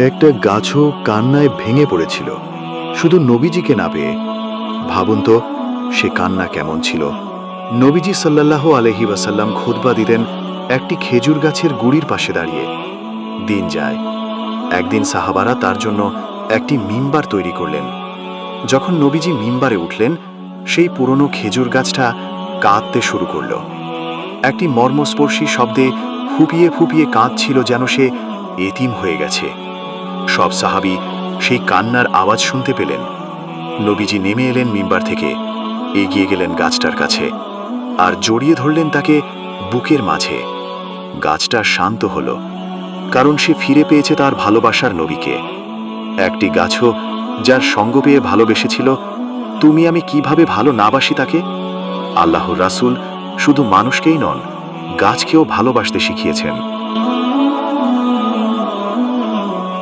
একটা গাছও কান্নায় ভেঙে পড়েছিল, শুধু নবীজিকে না পেয়ে। ভাবুন তো সে কান্না কেমন ছিল। নবীজি সাল্লাল্লাহু আলাইহি ওয়াসাল্লাম খুতবা দিতেন একটি খেজুর গাছের গুড়ির পাশে দাঁড়িয়ে। দিন যায়, একদিন সাহাবারা তার জন্য একটি মিম্বার তৈরি করলেন। যখন নবীজি মিম্বারে উঠলেন, সেই পুরনো খেজুর গাছটা কাঁদতে শুরু করল। একটি মর্মস্পর্শী শব্দে ফুপিয়ে ফুপিয়ে কাঁদছিল, যেন সে এতিম হয়ে গেছে। সব সাহাবী সেই কান্নার আওয়াজ শুনতে পেলেন। নবীজি নেমে এলেন মিম্বার থেকে, এগিয়ে গেলেন গাছটার কাছে আর জড়িয়ে ধরলেন তাকে বুকের মাঝে। গাছটা শান্ত হলো, কারণ সে ফিরে পেয়েছে তার ভালোবাসার নবীকে। একটি গাছও যার সঙ্গ পেয়ে ভালোবেসেছিল, তুমি আমি কিভাবে ভালো না বাসি তাকে। আল্লাহর রাসূল শুধু মানুষকেই নন, গাছকেও ভালোবাসতে শিখিয়েছেন।